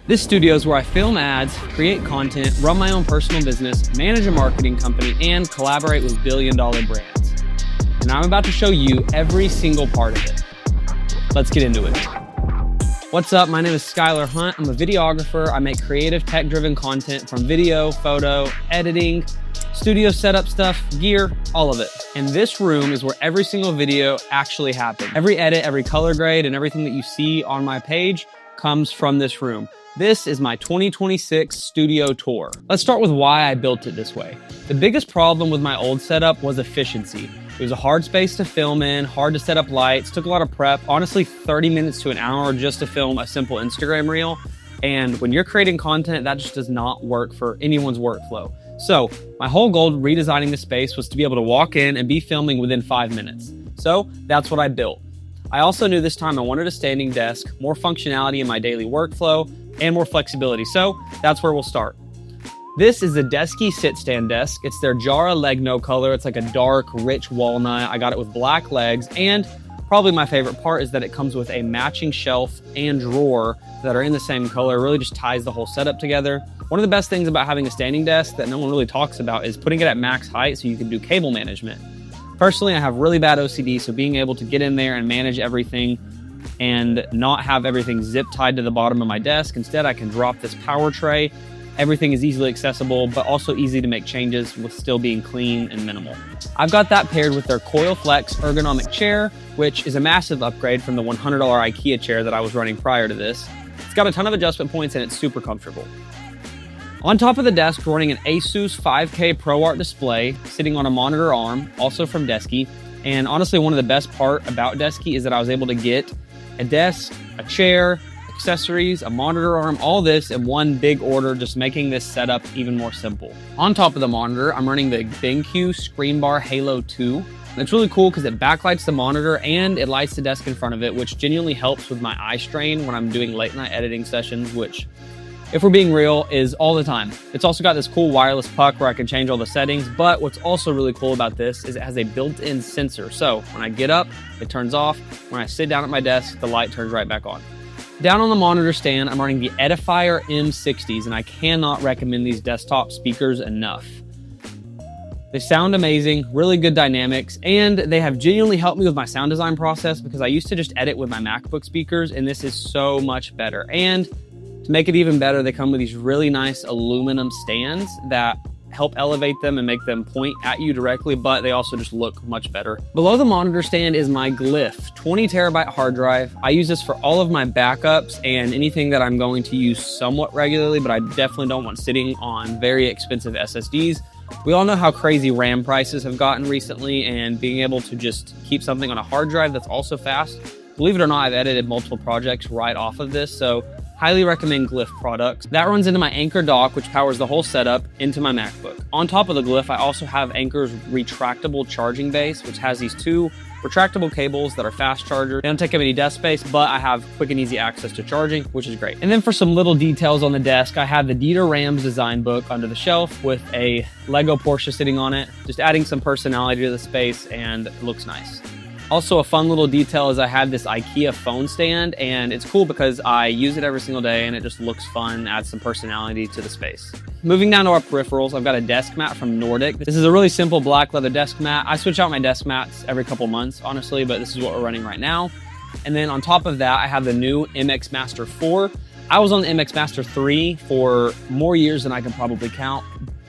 This studio is where I film ads, create content, run my own personal business, manage a marketing company, and collaborate with billion-dollar brands. And I'm about to show you every single part of it. Let's get into it. What's up? My name is Skylar Hunt. I'm a videographer. I make creative, tech-driven content from video, photo, editing, studio setup stuff, gear, all of it. And this room is where every single video actually happens. Every edit, every color grade, and everything that you see on my page comes from this room. This is my 2026 studio tour. Let's start with why I built it this way. The biggest problem with my old setup was efficiency. It was a hard space to film in, hard to set up lights, took a lot of prep, honestly 30 minutes to an hour just to film a simple Instagram reel. And when you're creating content, that just does not work for anyone's workflow. So my whole goal redesigning the space was to be able to walk in and be filming within 5 minutes. So that's what I built. I also knew this time I wanted a standing desk, more functionality in my daily workflow, and more flexibility. So that's where we'll start. This is the Desky sit stand desk. It's their Jara Legno color. It's like a dark, rich walnut. I got it with black legs, and probably my favorite part is that it comes with a matching shelf and drawer that are in the same color. It really just ties the whole setup together. One of the best things about having a standing desk that no one really talks about is putting it at max height so you can do cable management. Personally, I have really bad OCD, so being able to get in there and manage everything and not have everything zip tied to the bottom of my desk. Instead, I can drop this power tray. Everything is easily accessible, but also easy to make changes with still being clean and minimal. I've got that paired with their Coil Flex ergonomic chair, which is a massive upgrade from the $100 IKEA chair that I was running prior to this. It's got a ton of adjustment points and it's super comfortable. On top of the desk, we're running an Asus 5K ProArt display sitting on a monitor arm, also from Desky. And honestly, one of the best part about Desky is that I was able to get a desk, a chair, accessories, a monitor arm, all this in one big order, just making this setup even more simple. On top of the monitor, I'm running the BenQ Screen Bar Halo 2. And it's really cool because it backlights the monitor and it lights the desk in front of it, which genuinely helps with my eye strain when I'm doing late night editing sessions, which, if we're being real, is all the time. It's also got this cool wireless puck where I can change all the settings, but what's also really cool about this is it has a built-in sensor. So when I get up, it turns off. When I sit down at my desk, the light turns right back on. Down on the monitor stand, I'm running the Edifier M60s, and I cannot recommend these desktop speakers enough. They sound amazing, really good dynamics, and they have genuinely helped me with my sound design process because I used to just edit with my MacBook speakers, and this is so much better. And to make it even better, they come with these really nice aluminum stands that help elevate them and make them point at you directly, but they also just look much better. Below the monitor stand is my Glyph 20 terabyte hard drive. I use this for all of my backups and anything that I'm going to use somewhat regularly, but I definitely don't want sitting on very expensive SSDs. We all know how crazy RAM prices have gotten recently, and being able to just keep something on a hard drive that's also fast. Believe it or not, I've edited multiple projects right off of this, so highly recommend Glyph products. That runs into my Anker dock, which powers the whole setup into my MacBook. On top of the Glyph, I also have Anker's retractable charging base, which has these two retractable cables that are fast chargers. They don't take up any desk space, but I have quick and easy access to charging, which is great. And then for some little details on the desk, I have the Dieter Rams design book under the shelf with a Lego Porsche sitting on it, just adding some personality to the space, and it looks nice. Also, a fun little detail is I have this IKEA phone stand, and it's cool because I use it every single day and it just looks fun, adds some personality to the space. Moving down to our peripherals, I've got a desk mat from Nordic. This is a really simple black leather desk mat. I switch out my desk mats every couple months, honestly, but this is what we're running right now. And then on top of that, I have the new MX Master 4. I was on the MX Master 3 for more years than I can probably count.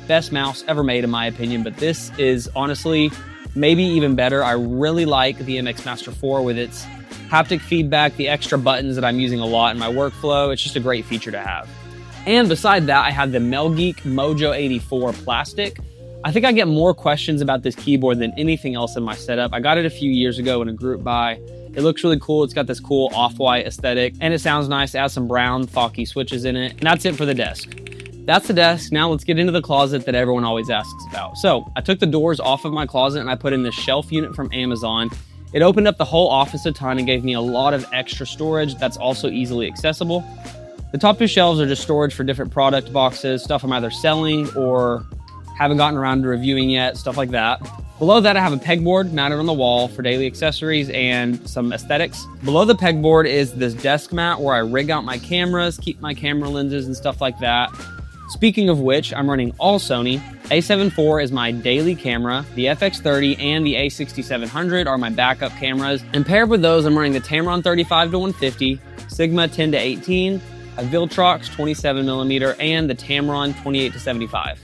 Best mouse ever made in my opinion, but this is honestly maybe even better. I really like the MX Master 4 with its haptic feedback, the extra buttons that I'm using a lot in my workflow. It's just a great feature to have. And beside that, I have the Melgeek Mojo 84 plastic. I think I get more questions about this keyboard than anything else in my setup. I got it a few years ago in a group buy. It looks really cool. It's got this cool off-white aesthetic, and it sounds nice. It has some brown, thocky switches in it. And that's it for the desk. That's the desk. Now let's get into the closet that everyone always asks about. So I took the doors off of my closet and I put in this shelf unit from Amazon. It opened up the whole office a ton and gave me a lot of extra storage that's also easily accessible. The top two shelves are just storage for different product boxes, stuff I'm either selling or haven't gotten around to reviewing yet, stuff like that. Below that, I have a pegboard mounted on the wall for daily accessories and some aesthetics. Below the pegboard is this desk mat where I rig out my cameras, keep my camera lenses and stuff like that. Speaking of which, I'm running all Sony. A7 IV is my daily camera. The FX30 and the A6700 are my backup cameras. And paired with those, I'm running the Tamron 35-150, Sigma 10-18, a Viltrox 27mm, and the Tamron 28-75.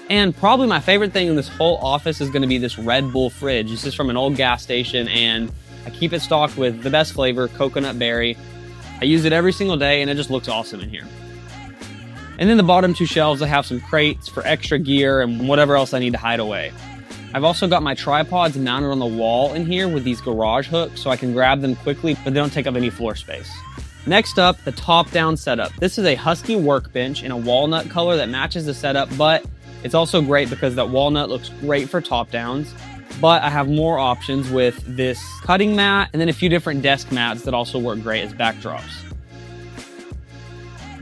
And probably my favorite thing in this whole office is gonna be this Red Bull fridge. This is from an old gas station, and I keep it stocked with the best flavor, coconut berry. I use it every single day, and it just looks awesome in here. And then the bottom two shelves, I have some crates for extra gear and whatever else I need to hide away. I've also got my tripods mounted on the wall in here with these garage hooks so I can grab them quickly, but they don't take up any floor space. Next up, the top-down setup. This is a Husky Workbench in a walnut color that matches the setup, but it's also great because that walnut looks great for top-downs. But I have more options with this cutting mat and then a few different desk mats that also work great as backdrops.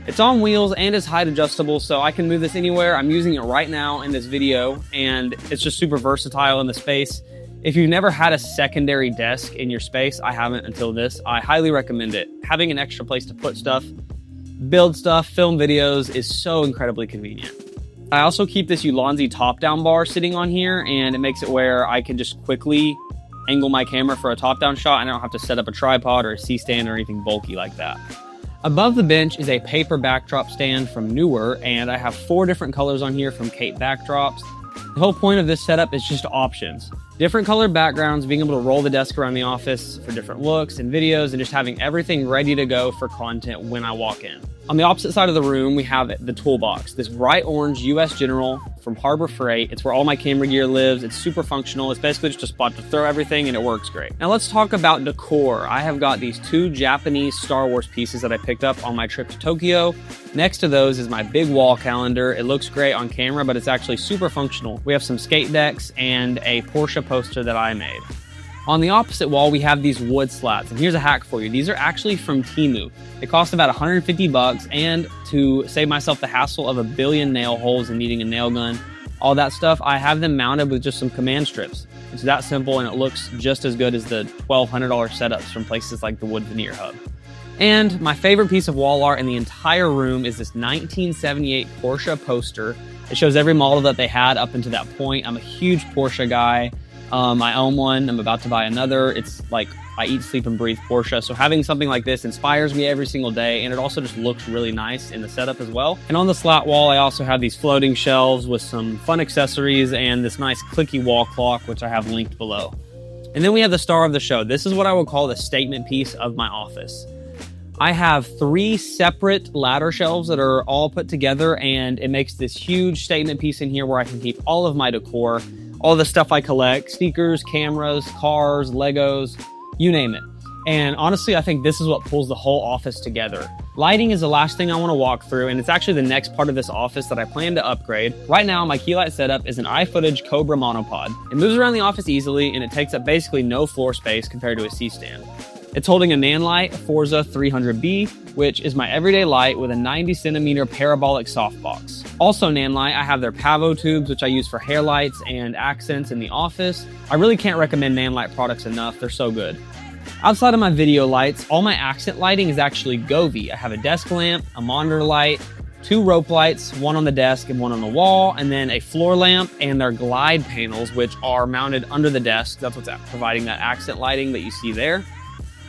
It's on wheels and is height adjustable, so I can move this anywhere. I'm using it right now in this video, and it's just super versatile in the space. If you've never had a secondary desk in your space, I haven't until this, I highly recommend it. Having an extra place to put stuff, build stuff, film videos is so incredibly convenient. I also keep this Ulanzi top-down bar sitting on here, and it makes it where I can just quickly angle my camera for a top-down shot, and I don't have to set up a tripod or a C-stand or anything bulky like that. Above the bench is a paper backdrop stand from Newer, and I have 4 different colors on here from Kate Backdrops. The whole point of this setup is just options. Different colored backgrounds, being able to roll the desk around the office for different looks and videos, and just having everything ready to go for content when I walk in. On the opposite side of the room, we have the toolbox, this bright orange US General from Harbor Freight. It's where all my camera gear lives. It's super functional. It's basically just a spot to throw everything, and it works great. Now let's talk about decor. I have got these 2 Japanese Star Wars pieces that I picked up on my trip to Tokyo. Next to those is my big wall calendar. It looks great on camera, but it's actually super functional. We have some skate decks and a Porsche poster that I made. On the opposite wall, we have these wood slats, and here's a hack for you. These are actually from Temu. They cost about 150 bucks, and to save myself the hassle of a billion nail holes and needing a nail gun, all that stuff, I have them mounted with just some command strips. It's that simple, and it looks just as good as the $1,200 setups from places like the Wood Veneer Hub. And my favorite piece of wall art in the entire room is this 1978 Porsche poster. It shows every model that they had up until that point. I'm a huge Porsche guy. I own one. I'm about to buy another. It's like I eat, sleep, and breathe Porsche. So having something like this inspires me every single day, and it also just looks really nice in the setup as well. And on the slat wall, I also have these floating shelves with some fun accessories and this nice clicky wall clock, which I have linked below. And then we have the star of the show. This is what I would call the statement piece of my office. I have 3 separate ladder shelves that are all put together, and it makes this huge statement piece in here where I can keep all of my decor, all the stuff I collect, sneakers, cameras, cars, Legos, you name it. And honestly, I think this is what pulls the whole office together. Lighting is the last thing I want to walk through, and it's actually the next part of this office that I plan to upgrade. Right now, my key light setup is an iFootage Cobra monopod. It moves around the office easily, and it takes up basically no floor space compared to a C-stand. It's holding a Nanlite Forza 300B, which is my everyday light with a 90cm parabolic softbox. Also Nanlite, I have their Pavo tubes, which I use for hair lights and accents in the office. I really can't recommend Nanlite products enough, they're so good. Outside of my video lights, all my accent lighting is actually Govee. I have a desk lamp, a monitor light, 2 rope lights, one on the desk and one on the wall, and then a floor lamp and their glide panels, which are mounted under the desk. That's what's providing that accent lighting that you see there.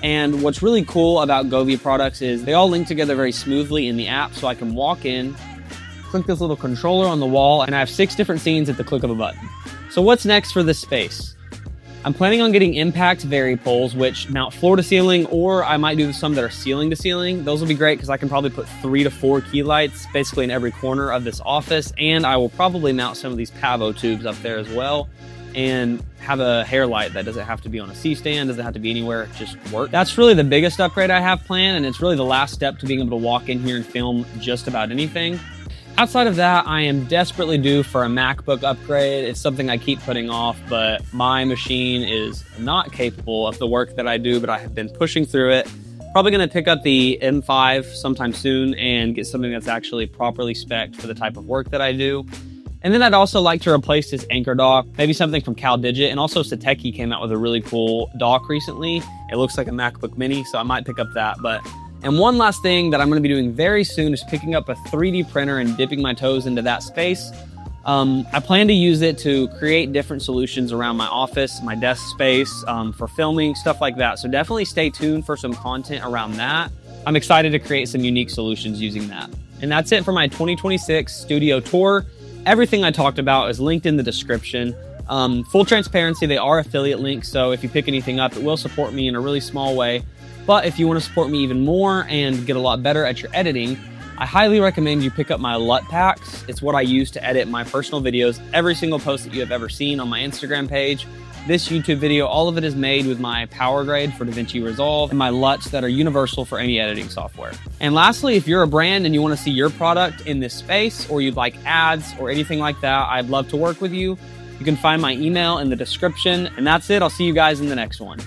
And what's really cool about Govee products is they all link together very smoothly in the app, so I can walk in, click this little controller on the wall, and I have 6 different scenes at the click of a button. So what's next for this space? I'm planning on getting impact Vari poles, which mount floor to ceiling, or I might do some that are ceiling to ceiling. Those will be great because I can probably put 3 to 4 key lights basically in every corner of this office, and I will probably mount some of these Pavo tubes up there as well, and have a hair light that doesn't have to be on a C-stand, doesn't have to be anywhere, just work. That's really the biggest upgrade I have planned, and it's really the last step to being able to walk in here and film just about anything. Outside of that, I am desperately due for a MacBook upgrade. It's something I keep putting off, but my machine is not capable of the work that I do, but I have been pushing through it. Probably gonna pick up the M5 sometime soon and get something that's actually properly spec'd for the type of work that I do. And then I'd also like to replace this anchor dock, maybe something from CalDigit. And also Sateki came out with a really cool dock recently. It looks like a MacBook Mini, so I might pick up that. And one last thing that I'm gonna be doing very soon is picking up a 3D printer and dipping my toes into that space. I plan to use it to create different solutions around my office, my desk space, for filming, stuff like that. So definitely stay tuned for some content around that. I'm excited to create some unique solutions using that. And that's it for my 2026 studio tour. Everything I talked about is linked in the description. Full transparency, they are affiliate links, so if you pick anything up, it will support me in a really small way. But if you want to support me even more and get a lot better at your editing, I highly recommend you pick up my LUT packs. It's what I use to edit my personal videos, every single post that you have ever seen on my Instagram page. This YouTube video, all of it is made with my Powergrade for DaVinci Resolve and my LUTs that are universal for any editing software. And lastly, if you're a brand and you want to see your product in this space, or you'd like ads or anything like that, I'd love to work with you. You can find my email in the description. And that's it. I'll see you guys in the next one.